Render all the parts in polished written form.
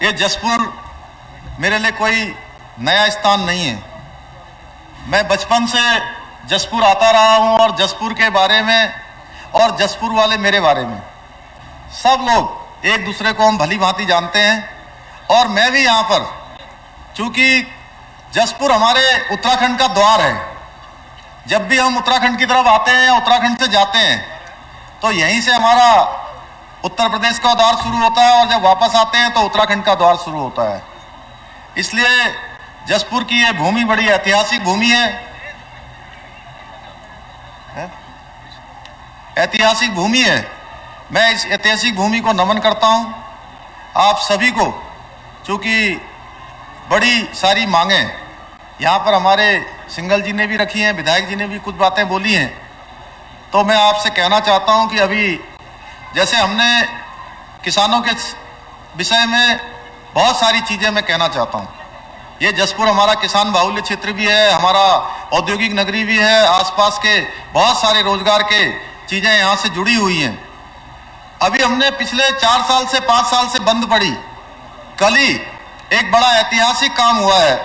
ये जसपुर मेरे लिए कोई नया स्थान नहीं है। मैं बचपन से जसपुर आता रहा हूं और जसपुर के बारे में और जसपुर वाले मेरे बारे में सब लोग एक दूसरे को हम भली भांति जानते हैं। और मैं भी यहाँ पर, चूंकि जसपुर हमारे उत्तराखंड का द्वार है, जब भी हम उत्तराखंड की तरफ आते हैं या उत्तराखंड से जाते हैं तो यहीं से हमारा उत्तर प्रदेश का द्वार शुरू होता है और जब वापस आते हैं तो उत्तराखंड का द्वार शुरू होता है। इसलिए जसपुर की ये भूमि बड़ी ऐतिहासिक भूमि है, ऐतिहासिक भूमि है। मैं इस ऐतिहासिक भूमि को नमन करता हूं आप सभी को। चूंकि बड़ी सारी मांगे यहाँ पर हमारे सिंघल जी ने भी रखी हैं, विधायक जी ने भी कुछ बातें बोली हैं, तो मैं आपसे कहना चाहता हूं कि अभी जैसे हमने किसानों के विषय में बहुत सारी चीज़ें मैं कहना चाहता हूं। ये जसपुर हमारा किसान बाहुल्य क्षेत्र भी है, हमारा औद्योगिक नगरी भी है, आसपास के बहुत सारे रोजगार के चीज़ें यहाँ से जुड़ी हुई हैं। अभी हमने पिछले 4 साल से 5 साल से बंद पड़ी, कल ही एक बड़ा ऐतिहासिक काम हुआ है।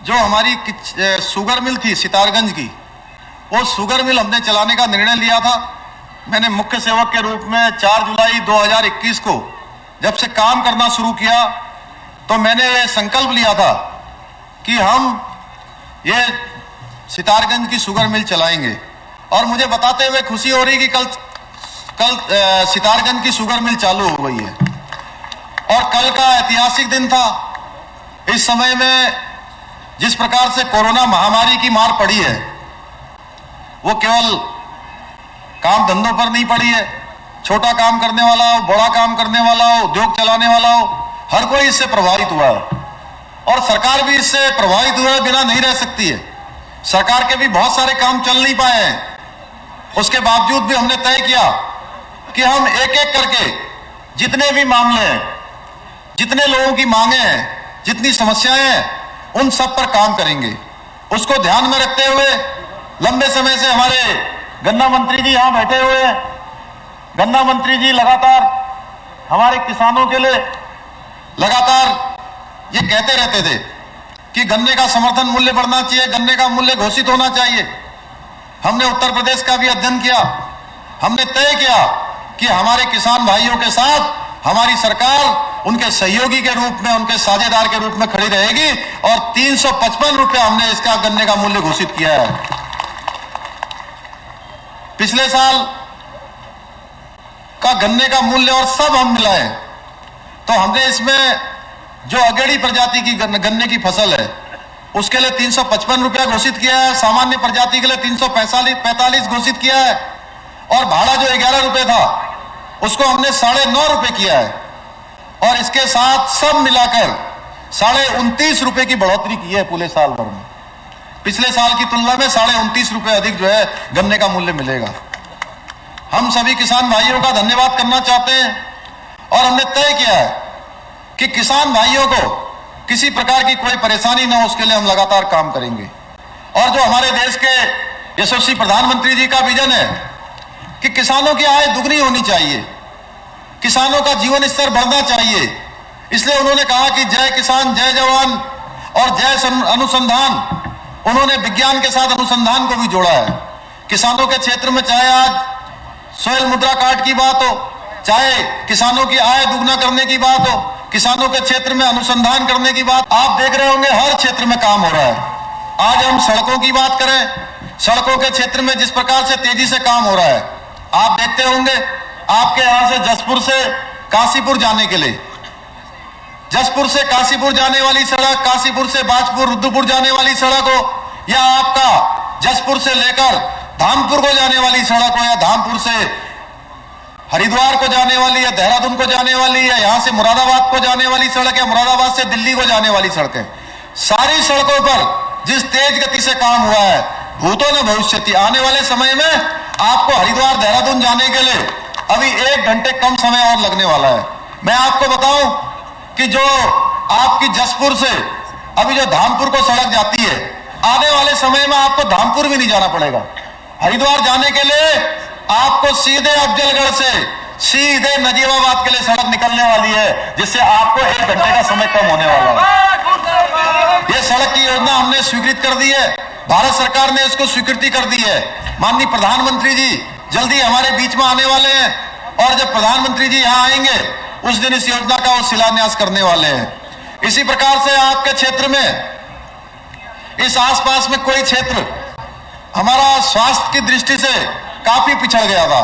जो हमारी शुगर मिल थी सितारगंज की, वो शुगर मिल हमने चलाने का निर्णय लिया था। मैंने मुख्य सेवक के रूप में 4 जुलाई 2021 को जब से काम करना शुरू किया तो मैंने संकल्प लिया था कि हम ये सितारगंज की शुगर मिल चलाएंगे। और मुझे बताते हुए खुशी हो रही कि कल सितारगंज की शुगर मिल चालू हो गई है और कल का ऐतिहासिक दिन था। इस समय में जिस प्रकार से कोरोना महामारी की मार पड़ी है, वो केवल काम धंधों पर नहीं पड़ी है। छोटा काम करने वाला हो, बड़ा काम करने वाला हो, उद्योग चलाने वाला हो, हर कोई इससे प्रभावित हुआ है। और सरकार भी इससे प्रभावित हुए बिना नहीं रह सकती है। सरकार के भी बहुत सारे काम चल नहीं पाए हैं, उसके बावजूद भी हमने तय किया कि हम एक एक करके जितने भी मामले हैं, जितने लोगों की मांगे हैं, जितनी समस्याएं हैं, उन सब पर काम करेंगे। उसको ध्यान में रखते हुए लंबे समय से हमारे गन्ना मंत्री जी यहां बैठे हुए हैं। गन्ना मंत्री जी लगातार हमारे किसानों के लिए लगातार ये कहते रहते थे कि गन्ने का समर्थन मूल्य बढ़ना चाहिए, गन्ने का मूल्य घोषित होना चाहिए। हमने उत्तर प्रदेश का भी अध्ययन किया, हमने तय किया कि हमारे किसान भाइयों के साथ हमारी सरकार उनके सहयोगी के रूप में, उनके साझेदार के रूप में खड़ी रहेगी। और 355 रुपये हमने इसका गन्ने का मूल्य घोषित किया है। पिछले साल का गन्ने का मूल्य और सब हम मिलाएं तो हमने इसमें जो अगेड़ी प्रजाति की गन्ने की फसल है उसके लिए 355 रुपया घोषित किया है, सामान्य प्रजाति के लिए 345 घोषित किया है और भाड़ा जो 11 रुपये था उसको हमने 9.5 रुपये किया है। और इसके साथ सब मिलाकर 29.5 रुपये की बढ़ोतरी की है पूरे साल भर में। पिछले साल की तुलना में 29.5 रुपये अधिक जो है गन्ने का मूल्य मिलेगा। हम सभी किसान भाइयों का धन्यवाद करना चाहते हैं और हमने तय किया है कि किसान भाइयों को किसी प्रकार की कोई परेशानी न हो, उसके लिए हम लगातार काम करेंगे। और जो हमारे देश के यशस्वी प्रधानमंत्री जी का विजन है कि किसानों की आय दुगनी होनी चाहिए, किसानों का जीवन स्तर बढ़ना चाहिए, इसलिए उन्होंने कहा कि जय किसान जय जवान और जय अनुसंधान। उन्होंने विज्ञान के साथ अनुसंधान को भी जोड़ा है। किसानों के क्षेत्र में चाहे आज सोयल मुद्रा कार्ड की बात हो, चाहे किसानों की आय दुगना करने की बात हो, किसानों के क्षेत्र में अनुसंधान करने की बात, आप देख रहे होंगे हर क्षेत्र में काम हो रहा है। आज हम सड़कों की बात करें, सड़कों के क्षेत्र में जिस प्रकार से तेजी से काम हो रहा है, आप देखते होंगे आपके यहां से जसपुर से काशीपुर जाने के लिए, जसपुर से काशीपुर जाने वाली सड़क, काशीपुर से बाजपुर रुद्रपुर जाने वाली सड़क हो, या आपका जसपुर से लेकर धामपुर को जाने वाली सड़क हो, या धामपुर से हरिद्वार को जाने वाली, या देहरादून को जाने वाली, या यहां से मुरादाबाद को जाने वाली सड़क, या मुरादाबाद से दिल्ली को जाने वाली सड़कें, सारी सड़कों पर जिस तेज गति से काम हुआ है, भूतो न भविष्यति, आने वाले समय में आपको हरिद्वार देहरादून जाने के लिए अभी 1 घंटे कम समय और लगने वाला है। मैं आपको बताऊं कि जो आपकी जसपुर से अभी जो धामपुर को सड़क जाती है, आने वाले समय में आपको धामपुर भी नहीं जाना पड़ेगा। हरिद्वार जाने के लिए आपको सीधे अफजलगढ़ से सीधे नजीबाबाद के लिए सड़क निकलने वाली है, जिससे आपको 1 घंटे का समय कम होने वाला है। यह सड़क की योजना हमने स्वीकृत कर दी है, भारत सरकार ने इसको स्वीकृति कर दी है। माननीय प्रधानमंत्री जी जल्दी हमारे बीच में आने वाले हैं, और जब प्रधानमंत्री जी यहां आएंगे उस दिन इस योजना का वो शिलान्यास करने वाले हैं। इसी प्रकार से आपके क्षेत्र में, इस आसपास में कोई क्षेत्र हमारा स्वास्थ्य की दृष्टि से काफी पिछड़ गया था,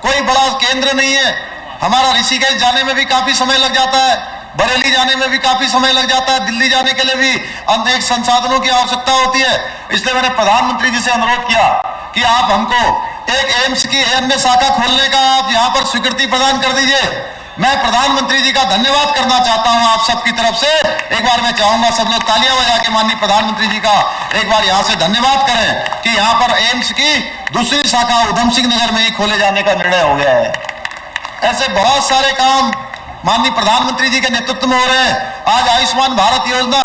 कोई बड़ा केंद्र नहीं है। हमारा ऋषिकेश जाने में भी काफी समय लग जाता है, बरेली जाने में भी काफी समय लग जाता है, दिल्ली जाने के लिए भी अनेक संसाधनों की आवश्यकता होती है। इसलिए मैंने प्रधानमंत्री जी से अनुरोध किया कि आप हमको एक एम्स की अन्य शाखा खोलने का आप यहां पर स्वीकृति प्रदान कर दीजिए। मैं प्रधानमंत्री जी का धन्यवाद करना चाहता हूं आप सबकी तरफ से। एक बार मैं चाहूंगा सब लोग तालियां बजा के माननीय प्रधानमंत्री जी का एक बार यहां से धन्यवाद करें कि यहां पर एम्स की दूसरी शाखा उधम सिंह नगर में ही खोले जाने का निर्णय हो गया है। ऐसे बहुत सारे काम माननीय प्रधानमंत्री जी के नेतृत्व में हो रहे हैं। आज आयुष्मान भारत योजना,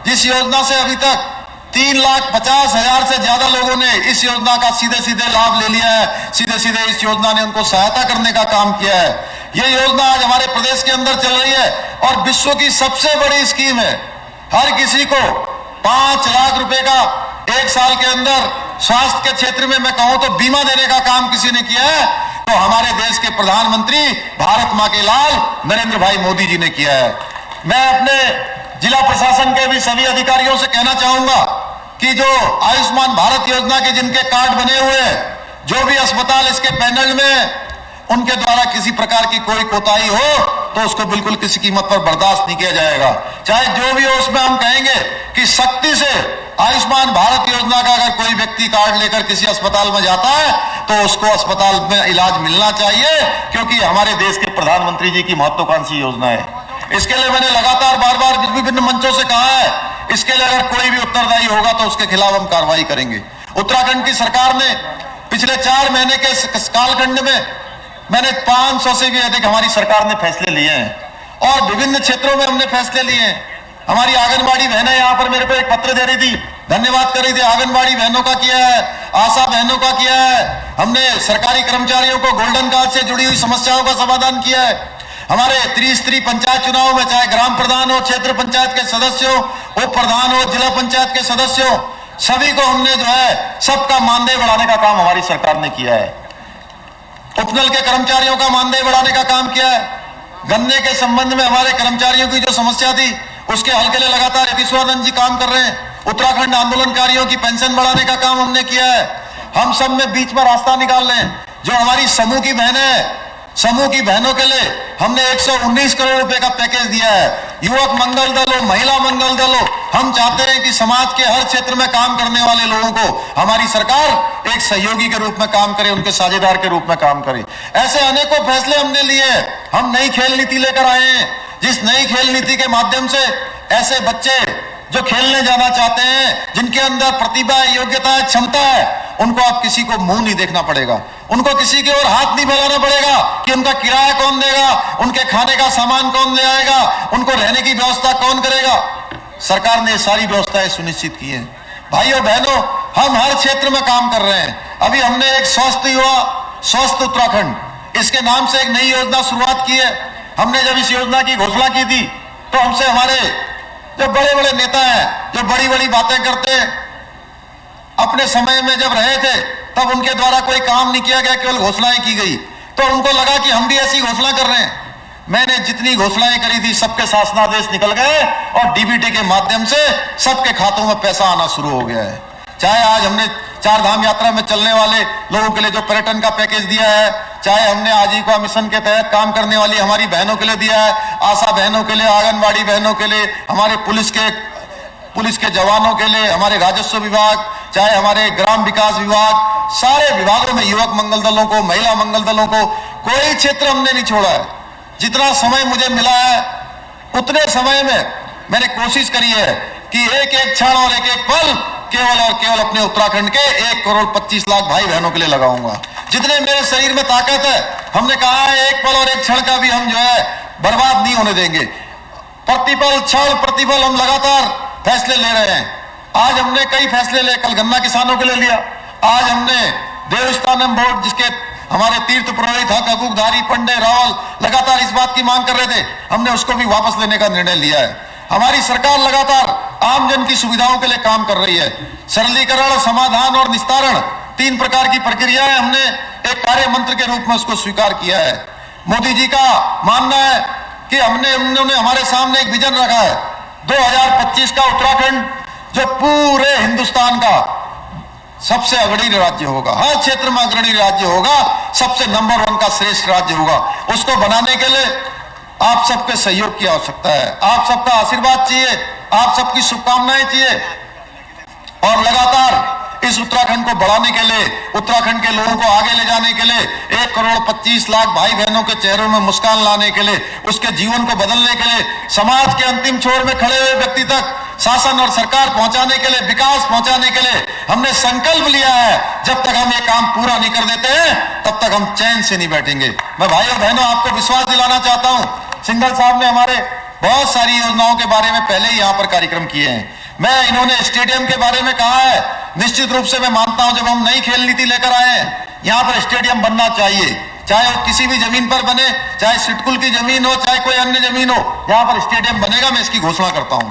जिस योजना से अभी तक 3,50,000 से ज्यादा लोगों ने इस योजना का सीधे सीधे लाभ ले लिया है, सीधे सीधे इस योजना ने उनको सहायता करने का काम किया है। यह योजना आज हमारे प्रदेश के अंदर चल रही है और विश्व की सबसे बड़ी स्कीम है। हर किसी को 5 लाख रुपए का 1 साल के अंदर स्वास्थ्य के क्षेत्र में मैं कहूं तो बीमा देने का काम किसी ने किया है तो हमारे देश के प्रधानमंत्री भारत मां के लाल नरेंद्र भाई मोदी जी ने किया है। मैं अपने जिला प्रशासन के भी सभी अधिकारियों से कहना चाहूंगा कि जो आयुष्मान भारत योजना के जिनके कार्ड बने हुए हैं, जो भी अस्पताल इसके पैनल में उनके द्वारा किसी प्रकार की कोई कोताही हो तो उसको बिल्कुल किसी कीमत पर बर्दाश्त नहीं किया जाएगा। चाहे जो भी हो, उसमें हम कहेंगे कि सख्ती से आयुष्मान भारत योजना का अगर कोई व्यक्ति कार्ड लेकर किसी अस्पताल में जाता है तो उसको अस्पताल में इलाज मिलना चाहिए, क्योंकि हमारे देश के प्रधानमंत्री जी की महत्वाकांक्षी योजना है। इसके लिए मैंने लगातार बार बार विभिन्न मंचों से कहा है, इसके लिए अगर कोई भी उत्तरदायी होगा तो उसके खिलाफ हम कार्रवाई करेंगे। उत्तराखंड की सरकार ने पिछले 4 महीने के कालखंड में मैंने 500 से भी अधिक हमारी सरकार ने फैसले लिए हैं और विभिन्न क्षेत्रों में हमने फैसले लिए हैं। हमारी आंगनबाड़ी बहनें यहाँ पर मेरे को एक पत्र दे रही थी, धन्यवाद कर रही थी। आंगनबाड़ी बहनों का किया है, आशा बहनों का किया है, हमने सरकारी कर्मचारियों को गोल्डन कार्ड से जुड़ी हुई समस्याओं का समाधान किया है। हमारे त्रिस्तरीय पंचायत चुनाव में चाहे ग्राम प्रधान हो, क्षेत्र पंचायत के सदस्य हो, उप प्रधान हो, जिला पंचायत के सदस्य हो, सभी को हमने जो है सबका मानदेय बढ़ाने का काम हमारी सरकार ने किया है। उपनल के कर्मचारियों का मानदेय बढ़ाने का काम किया है। गन्ने के संबंध में हमारे कर्मचारियों की जो समस्या थी उसके हल के लिए लगातार यतीश्वरानंद जी काम कर रहे हैं। उत्तराखंड आंदोलनकारियों की पेंशन बढ़ाने का काम हमने किया है। हम सब में बीच में रास्ता निकाल रहे हैं। जो हमारी समूह की बहनें हैं, समूह की बहनों के लिए हमने 119 करोड़ रुपए का पैकेज दिया है। युवक मंगल दल हो, महिला मंगल दल हो, हम चाहते हैं कि समाज के हर क्षेत्र में काम करने वाले लोगों को हमारी सरकार एक सहयोगी के रूप में काम करे, उनके साझेदार के रूप में काम करे। ऐसे अनेकों फैसले हमने लिए। हम नई खेल नीति लेकर आए हैं, जिस नई खेल नीति के माध्यम से ऐसे बच्चे जो खेलने जाना चाहते हैं, जिनके अंदर प्रतिभा है, योग्यता है, क्षमता है, उनको आप किसी को मुंह नहीं देखना पड़ेगा, उनको किसी की ओर हाथ नहीं फैलाना पड़ेगा कि उनका किराया कौन देगा, उनके खाने का सामान कौन ले आएगा, उनको रहने की व्यवस्था कौन करेगा। सरकार ने सारी व्यवस्थाएं सुनिश्चित की है। भाइयों बहनों, हम हर क्षेत्र में काम कर रहे हैं। अभी हमने एक स्वस्थ युवा स्वस्थ उत्तराखंड इसके नाम से एक नई योजना शुरुआत की है। हमने जब इस योजना की घोषणा की थी तो हमसे हमारे जो बड़े बड़े नेता हैं, जो बड़ी बड़ी बातें करते हैं, अपने समय में जब रहे थे तब उनके द्वारा कोई काम नहीं किया गया, केवल घोषणाएं की गई। तो उनको लगा कि हम भी ऐसी घोषणा कर रहे हैं। मैंने जितनी घोषणाएं करी थी सबके शासनादेश निकल गए और डीबीटी के माध्यम से सबके खातों में पैसा आना शुरू हो गया है। चाहे आज हमने 4 धाम यात्रा में चलने वाले लोगों के लिए जो पर्यटन का पैकेज दिया है, चाहे हमने आजीविका मिशन के तहत काम करने वाली हमारी बहनों के लिए दिया है, आशा बहनों के लिए, आंगनबाड़ी बहनों के लिए, हमारे पुलिस के जवानों के लिए, हमारे राजस्व विभाग, चाहे हमारे ग्राम विकास विभाग, सारे विभागों में युवक मंगल दलों को, महिला मंगल दलों को, कोई क्षेत्र हमने नहीं छोड़ा है। जितना समय मुझे मिला है उतने समय में मैंने कोशिश करी है कि एक एक क्षण और एक एक पल केवल और केवल अपने उत्तराखंड के 1,25,00,000 भाई बहनों के लिए लगाऊंगा। जितने मेरे शरीर में ताकत है, हमने कहा है एक पल और एक क्षण का भी हम जो है बर्बाद नहीं होने देंगे। प्रतिपल क्षण प्रतिपल हम लगातार फैसले ले रहे हैं। आज हमने कई फैसले ले, कल गन्ना किसानों के लिए लिया, आज हमने देवस्थानम बोर्ड जिसके हमारे तीर्थ पुरोहित हक हकूकधारी पंडे रावल लगातार इस बात की मांग कर रहे थे, हमने उसको भी वापस लेने का निर्णय लिया है। हमारी सरकार लगातार आमजन की सुविधाओं के लिए काम कर रही है। सरलीकरण, समाधान और निस्तारण 3 प्रकार की प्रक्रियाएं हमने एक कार्य मंत्र के रूप में उसको स्वीकार किया है। मोदी जी का मानना है कि उन्होंने हमारे सामने एक विजन रखा है 2025 का उत्तराखंड जो पूरे हिंदुस्तान का सबसे अग्रणी राज्य होगा, हर क्षेत्र में अग्रणी राज्य होगा, सबसे नंबर 1 का श्रेष्ठ राज्य होगा। उसको बनाने के लिए आप सबके सहयोग की आवश्यकता है, आप सबका आशीर्वाद चाहिए, आप सबकी शुभकामनाएं चाहिए और लगातार इस उत्तराखंड को बढ़ाने के लिए, उत्तराखंड के लोगों को आगे ले जाने के लिए, 1 करोड़ 25 लाख भाई बहनों के चेहरों में मुस्कान लाने के लिए, उसके जीवन को बदलने के लिए, समाज के अंतिम छोर में खड़े हुए व्यक्ति तक शासन और सरकार पहुंचाने के लिए, विकास पहुंचाने के लिए हमने संकल्प लिया है। जब तक हम ये काम पूरा नहीं कर देते हैं तब तक हम चैन से नहीं बैठेंगे। मैं भाइयों बहनों आपको विश्वास दिलाना चाहता हूं, सिंघल साहब ने हमारे बहुत सारी योजनाओं के बारे में पहले ही यहां पर कार्यक्रम किए हैं। मैं इन्होंने स्टेडियम के बारे में कहा है, निश्चित रूप से मैं मानता हूं जब हम नई खेल नीति लेकर आए हैं यहां पर स्टेडियम बनना चाहिए, चाहे वो किसी भी जमीन पर बने, चाहे सिटकुल की जमीन हो, चाहे कोई अन्य जमीन हो, यहां पर स्टेडियम बनेगा, मैं इसकी घोषणा करता हूं।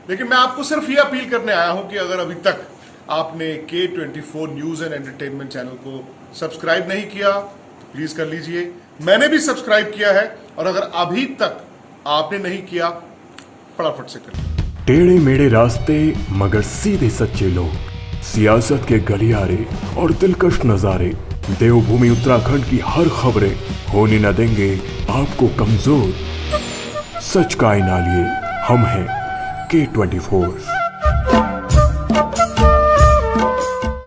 लेकिन मैं आपको सिर्फ ये अपील करने आया हूं कि अगर अभी तक आपने K24 news and entertainment channel को सब्सक्राइब नहीं किया तो प्लीज कर लीजिए। मैंने भी सब्सक्राइब किया है और अगर अभी तक आपने नहीं किया फटाफट से करिए। टेढ़े मेढ़े रास्ते मगर सीधे सच्चे लोग, सियासत के गलियारे और दिलकश नजारे, देवभूमि उत्तराखंड की हर खबरें होने न देंगे आपको कमजोर। सच का आईना लिए हम हैं K24।